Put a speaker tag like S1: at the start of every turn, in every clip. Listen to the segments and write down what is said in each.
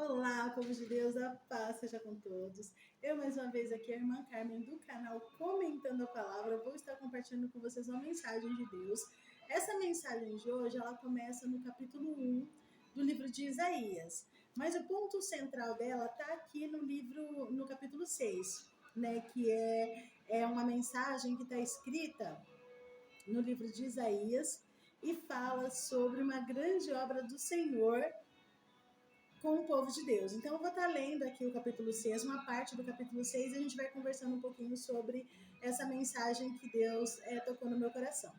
S1: Olá, povo de Deus, a paz seja com todos. Eu mais uma vez aqui, a irmã Carmen do canal Comentando a Palavra, vou estar compartilhando com vocês uma mensagem de Deus. Essa mensagem de hoje, ela começa no capítulo 1 do livro de Isaías, mas o ponto central dela está aqui no capítulo 6, né, que é uma mensagem que está escrita no livro de Isaías e fala sobre uma grande obra do Senhor com o povo de Deus. Então eu vou estar lendo aqui o capítulo 6, uma parte do capítulo 6, e a gente vai conversando um pouquinho sobre essa mensagem que Deus tocou no meu coração.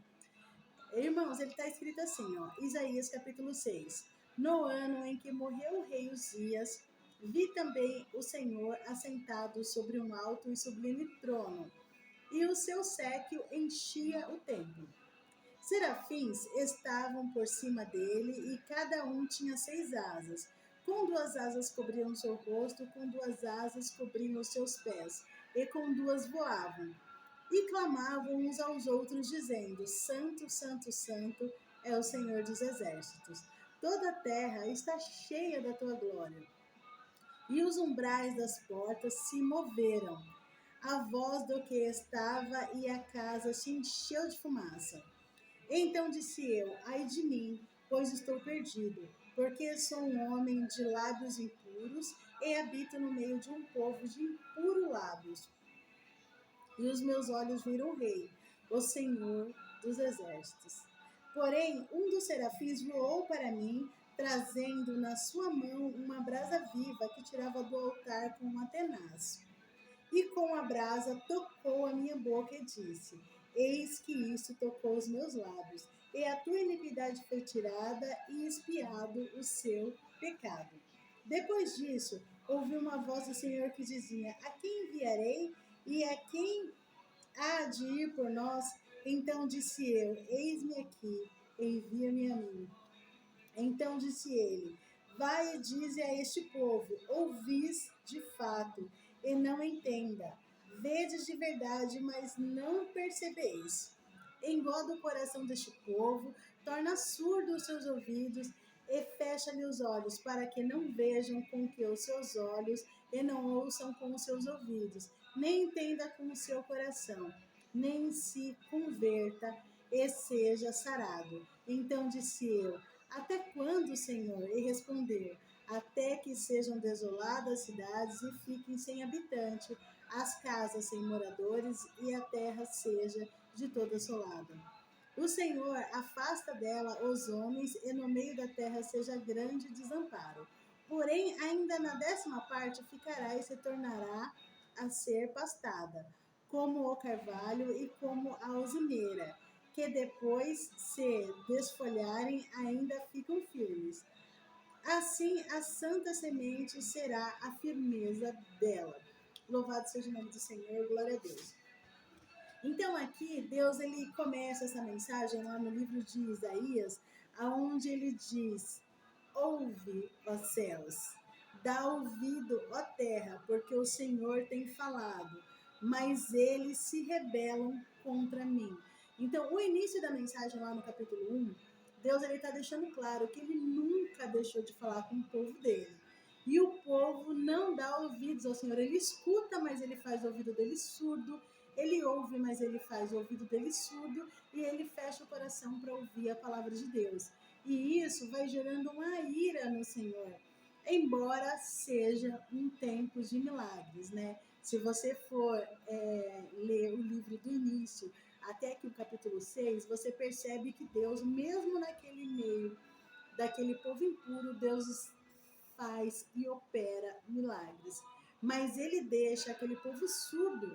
S1: Irmãos, ele está escrito assim, ó, Isaías capítulo 6. No ano em que morreu o rei Uzias, vi também o Senhor assentado sobre um alto e sublime trono, e o seu séquio enchia o templo. Serafins estavam por cima dele, e cada um tinha 6 asas. Com 2 asas cobriam o seu rosto, com 2 asas cobriam os seus pés, e com 2 voavam. E clamavam uns aos outros, dizendo: Santo, Santo, Santo é o Senhor dos exércitos. Toda a terra está cheia da tua glória. E os umbrais das portas se moveram, a voz do que estava, e a casa se encheu de fumaça. Então disse eu: ai de mim, pois estou perdido, porque sou um homem de lábios impuros e habito no meio de um povo de impuros lábios. E os meus olhos viram o Rei, o Senhor dos exércitos. Porém, um dos serafins voou para mim, trazendo na sua mão uma brasa viva que tirava do altar com uma tenaz. E com a brasa tocou a minha boca e disse: Eis que isso tocou os meus lábios, e a tua iniquidade foi tirada e expiado o seu pecado. Depois disso, ouvi uma voz do Senhor que dizia: A quem enviarei e a quem há de ir por nós? Então disse eu: Eis-me aqui, envia-me a mim. Então disse ele: Vai e dize a este povo: ouvis de fato, e não entenda. Vedes de verdade, mas não percebeis. Engoda o coração deste povo, torna surdo os seus ouvidos, e fecha-lhe os olhos, para que não vejam com que os seus olhos, e não ouçam com os seus ouvidos, nem entenda com o seu coração, nem se converta e seja sarado. Então disse eu: Até quando, Senhor? E respondeu: Até que sejam desoladas as cidades e fiquem sem habitante, as casas sem moradores, e a terra seja de toda assolada. O Senhor afasta dela os homens, e no meio da terra seja grande desamparo. Porém, ainda na 10ª parte ficará e se tornará a ser pastada, como o carvalho e como a alzineira, que depois se desfolharem ainda ficam firmes. Assim, a santa semente será a firmeza dela. Louvado seja o nome do Senhor, glória a Deus. Então aqui, Deus ele começa essa mensagem lá no livro de Isaías, aonde ele diz: ouve, ó céus, dá ouvido, ó terra, porque o Senhor tem falado, mas eles se rebelam contra mim. Então, o início da mensagem lá no capítulo 1, Deus ele está deixando claro que ele nunca deixou de falar com o povo dele. E o povo não dá ouvidos ao Senhor. Ele escuta, mas ele faz o ouvido dele surdo. Ele ouve, mas ele faz o ouvido dele surdo. E ele fecha o coração para ouvir a palavra de Deus. E isso vai gerando uma ira no Senhor. Embora seja um tempo de milagres, né? Se você for ler o livro do início até aqui o capítulo 6, você percebe que Deus, mesmo naquele meio daquele povo impuro, Deus faz e opera milagres. Mas ele deixa aquele povo surdo,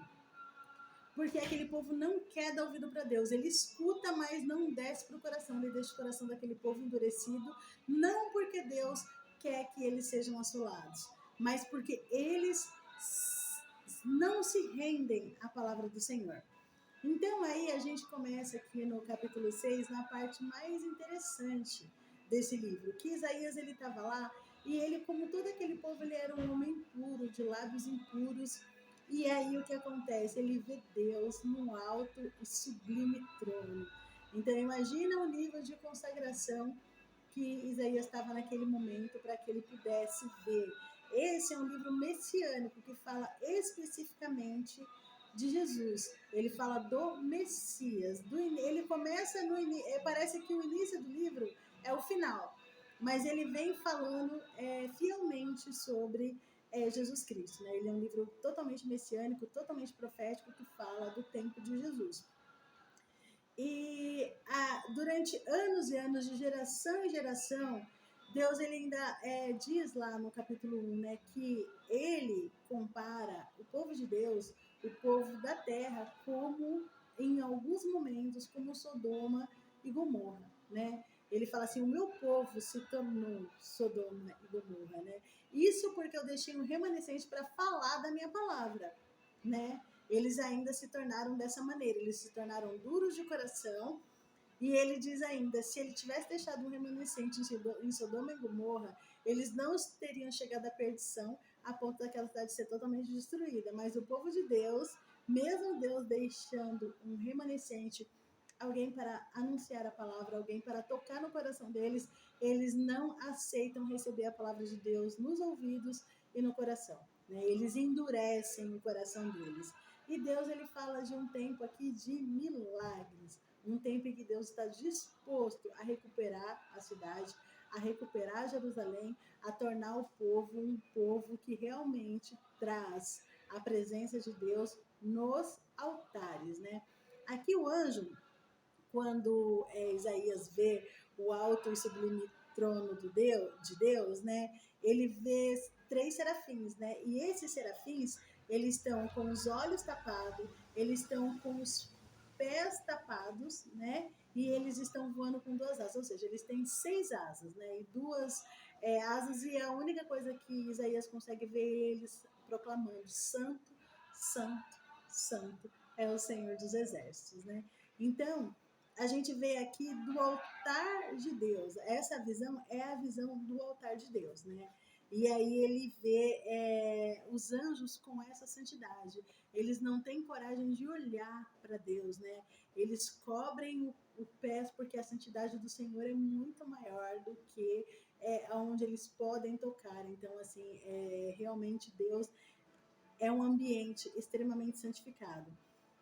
S1: porque aquele povo não quer dar ouvido para Deus. Ele escuta, mas não desce para o coração. Ele deixa o coração daquele povo endurecido, não porque Deus quer que eles sejam assolados, mas porque eles não se rendem à palavra do Senhor. Então aí a gente começa aqui no capítulo 6, na parte mais interessante desse livro, que Isaías ele estava lá, e ele, como todo aquele povo, ele era um homem puro, de lábios impuros. E aí o que acontece? Ele vê Deus num alto e sublime trono. Então imagina o nível de consagração que Isaías estava naquele momento para que ele pudesse ver. Esse é um livro messiânico que fala especificamente de Jesus. Ele fala do Messias. Ele começa no parece que o início do livro é o final, mas ele vem falando fielmente sobre Jesus Cristo, né? Ele é um livro totalmente messiânico, totalmente profético, que fala do tempo de Jesus. E durante anos e anos, de geração em geração, Deus ele ainda diz lá no capítulo 1, né, que ele compara o povo de Deus, o povo da terra, como, em alguns momentos, como Sodoma e Gomorra, né? Ele fala assim, o meu povo se tornou Sodoma e Gomorra, né? Isso porque eu deixei um remanescente para falar da minha palavra, né? Eles ainda se tornaram dessa maneira, eles se tornaram duros de coração. E ele diz ainda, se ele tivesse deixado um remanescente em Sodoma e Gomorra, eles não teriam chegado à perdição a ponto daquela cidade ser totalmente destruída. Mas o povo de Deus, mesmo Deus deixando um remanescente, alguém para anunciar a palavra, alguém para tocar no coração deles, eles não aceitam receber a palavra de Deus nos ouvidos e no coração, né? Eles endurecem o coração deles. E Deus ele fala de um tempo aqui de milagres, um tempo em que Deus está disposto a recuperar a cidade, a recuperar Jerusalém, a tornar o povo um povo que realmente traz a presença de Deus nos altares, né? Aqui o anjo, quando Isaías vê o alto e sublime trono de Deus, né? Ele vê 3 serafins, né? E esses serafins, eles estão com os olhos tapados, eles estão com os pés tapados, né? E eles estão voando com 2 asas, ou seja, eles têm 6 asas, né? E 2 asas, e a única coisa que Isaías consegue ver eles proclamando: Santo, Santo, Santo é o Senhor dos Exércitos, né? Então, a gente vê aqui do altar de Deus. Essa visão é a visão do altar de Deus, né? E aí ele vê os anjos com essa santidade. Eles não têm coragem de olhar para Deus, né? Eles cobrem o pé porque a santidade do Senhor é muito maior do que onde eles podem tocar. Então, assim, realmente Deus é um ambiente extremamente santificado.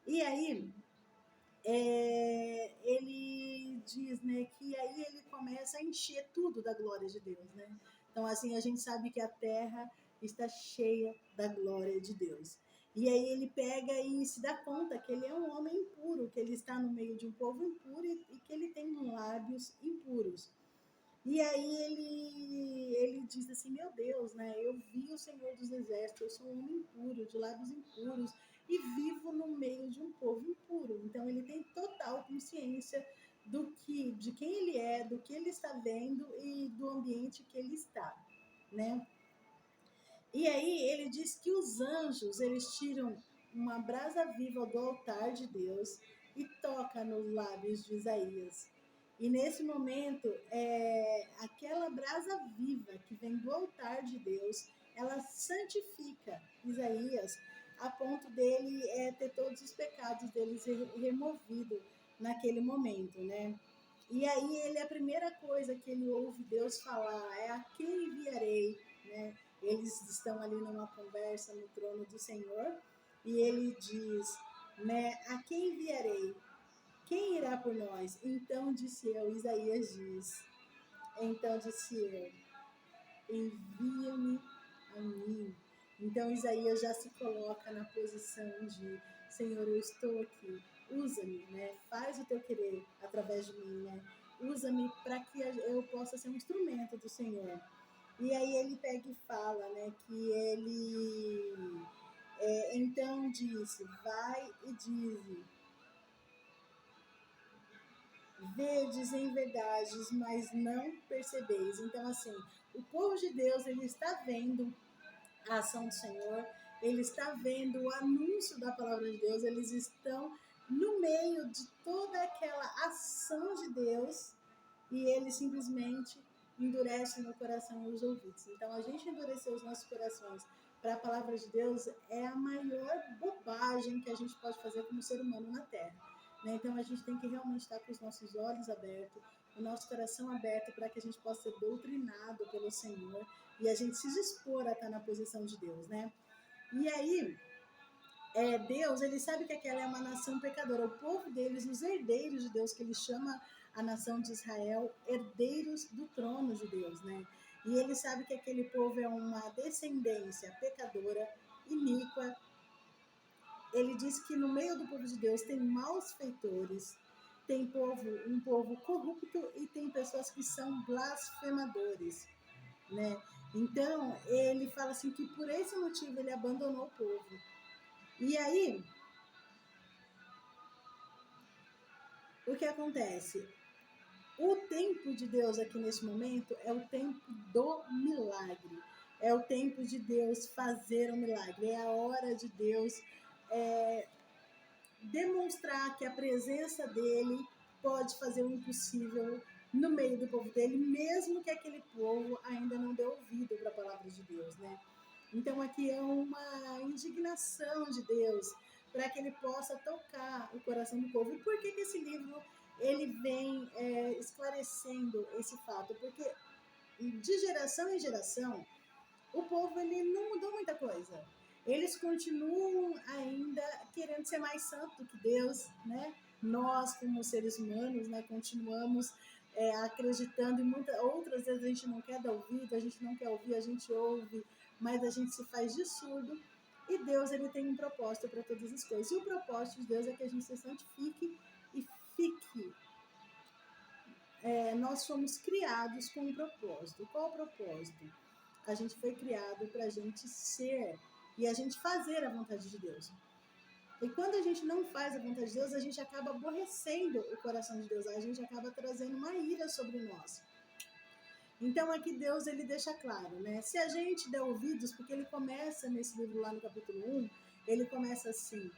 S1: E aí ele diz, né, que aí ele começa a encher tudo da glória de Deus, né? Então, assim, a gente sabe que a terra está cheia da glória de Deus. E aí ele pega e se dá conta que ele é um homem impuro, que ele está no meio de um povo impuro e que ele tem lábios impuros. E aí ele diz assim, meu Deus, né? Eu vi o Senhor dos Exércitos, eu sou um homem impuro, de lábios impuros, e vivo no meio de um povo impuro. Então ele tem total consciência de quem ele é, do que ele está vendo e do ambiente que ele está, né? E aí ele diz que os anjos, eles tiram uma brasa viva do altar de Deus e toca nos lábios de Isaías. E nesse momento, aquela brasa viva que vem do altar de Deus, ela santifica Isaías a ponto dele ter todos os pecados deles removidos naquele momento, né? E aí a primeira coisa que ele ouve Deus falar é: a quem enviarei, né? Eles estão ali numa conversa no trono do Senhor e ele diz, né? A quem enviarei? Quem irá por nós? Então disse eu, Isaías diz, então disse eu, envia-me a mim. Então Isaías já se coloca na posição de, Senhor, eu estou aqui, usa-me, né? Faz o teu querer através de mim, né? Usa-me para que eu possa ser um instrumento do Senhor. E aí ele pega e fala, né, que ele então disse, vai e dize, vedes em verdades, mas não percebeis. Então, assim, o povo de Deus, ele está vendo a ação do Senhor, ele está vendo o anúncio da palavra de Deus, eles estão no meio de toda aquela ação de Deus e eles simplesmente endurecem o coração e os ouvidos. Então, a gente endurecer os nossos corações para a palavra de Deus é a maior bobagem que a gente pode fazer como ser humano na Terra. Né? Então, a gente tem que realmente estar com os nossos olhos abertos, o nosso coração aberto para que a gente possa ser doutrinado pelo Senhor e a gente se dispor a estar na posição de Deus, né? E aí, Deus, ele sabe que aquela é uma nação pecadora. O povo deles, os herdeiros de Deus, que ele chama a nação de Israel, herdeiros do trono de Deus, né? E ele sabe que aquele povo é uma descendência pecadora, iníqua. Ele diz que no meio do povo de Deus tem maus feitores, tem um povo corrupto e tem pessoas que são blasfemadores, né? Então, ele fala assim que por esse motivo ele abandonou o povo. E aí, o que acontece? O tempo de Deus aqui nesse momento é o tempo do milagre. É o tempo de Deus fazer um milagre. É a hora de Deus demonstrar que a presença dele pode fazer o impossível no meio do povo dele, mesmo que aquele povo ainda não dê ouvido para a palavra de Deus, né? Então aqui é uma indignação de Deus para que ele possa tocar o coração do povo. E por que esse livro ele vem esclarecendo esse fato? Porque de geração em geração o povo ele não mudou muita coisa. Eles continuam ainda querendo ser mais santo do que Deus, né? Nós, como seres humanos, né, continuamos acreditando em muitas outras vezes a gente não quer dar ouvido, a gente não quer ouvir, a gente ouve, mas a gente se faz de surdo. E Deus ele tem um propósito para todas as coisas. E o propósito de Deus é que a gente se santifique e fique. Nós fomos criados com um propósito. Qual o propósito? A gente foi criado para a gente ser e a gente fazer a vontade de Deus. E quando a gente não faz a vontade de Deus, a gente acaba aborrecendo o coração de Deus, a gente acaba trazendo uma ira sobre nós. Então aqui Deus ele deixa claro, né? Se a gente der ouvidos, porque ele começa nesse livro lá no capítulo 1, ele começa assim: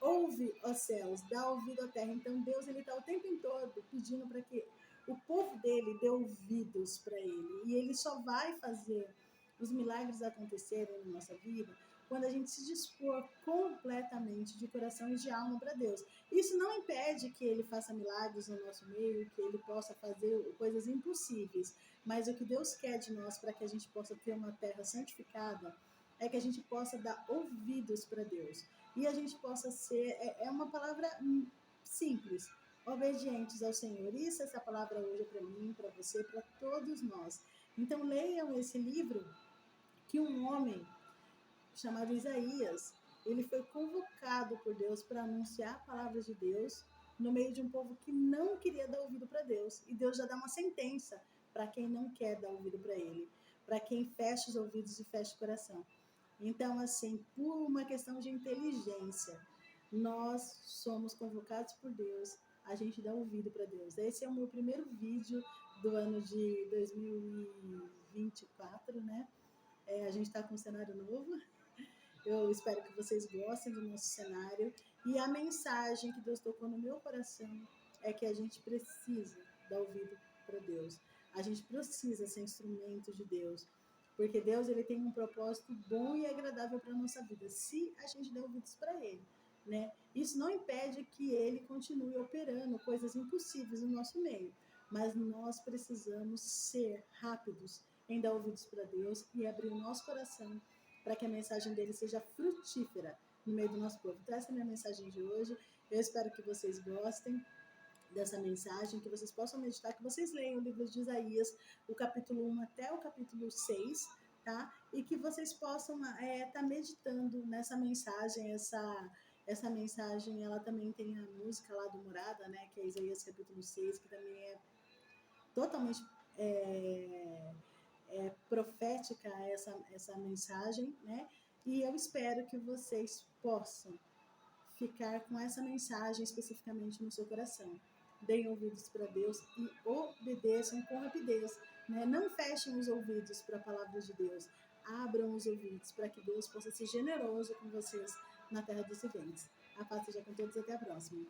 S1: ouve, ó céus, dá ouvido à terra. Então Deus ele está o tempo todo pedindo para que o povo dele dê ouvidos para ele. E ele só vai fazer os milagres acontecerem na nossa vida quando a gente se dispor completamente de coração e de alma para Deus. Isso não impede que ele faça milagres no nosso meio, que ele possa fazer coisas impossíveis, mas o que Deus quer de nós para que a gente possa ter uma terra santificada é que a gente possa dar ouvidos para Deus. E a gente possa ser, é uma palavra simples, obedientes ao Senhor. Isso essa palavra hoje é para mim, para você, para todos nós. Então leiam esse livro que um homem chamado Isaías, ele foi convocado por Deus para anunciar a palavra de Deus no meio de um povo que não queria dar ouvido para Deus. E Deus já dá uma sentença para quem não quer dar ouvido para ele, para quem fecha os ouvidos e fecha o coração. Então, assim, por uma questão de inteligência, nós somos convocados por Deus, a gente dá ouvido para Deus. Esse é o meu primeiro vídeo do ano de 2024, né? A gente está com um cenário novo. Eu espero que vocês gostem do nosso cenário. E a mensagem que Deus tocou no meu coração é que a gente precisa dar ouvido para Deus. A gente precisa ser instrumento de Deus. Porque Deus ele tem um propósito bom e agradável para a nossa vida, se a gente der ouvidos para Ele, né? Isso não impede que Ele continue operando coisas impossíveis no nosso meio, mas nós precisamos ser rápidos em dar ouvidos para Deus e abrir o nosso coração para que a mensagem dele seja frutífera no meio do nosso povo. Então essa é a minha mensagem de hoje. Eu espero que vocês gostem dessa mensagem, que vocês possam meditar, que vocês leiam o livro de Isaías, o capítulo 1 até o capítulo 6, tá? E que vocês possam tá meditando nessa mensagem, essa mensagem, ela também tem a música lá do Morada, né? Que é Isaías capítulo 6, que também é totalmente profética essa mensagem, né? E eu espero que vocês possam ficar com essa mensagem especificamente no seu coração. Deem ouvidos para Deus e obedeçam com rapidez, né? Não fechem os ouvidos para a palavra de Deus. Abram os ouvidos para que Deus possa ser generoso com vocês na terra dos viventes. A paz seja com todos e até a próxima.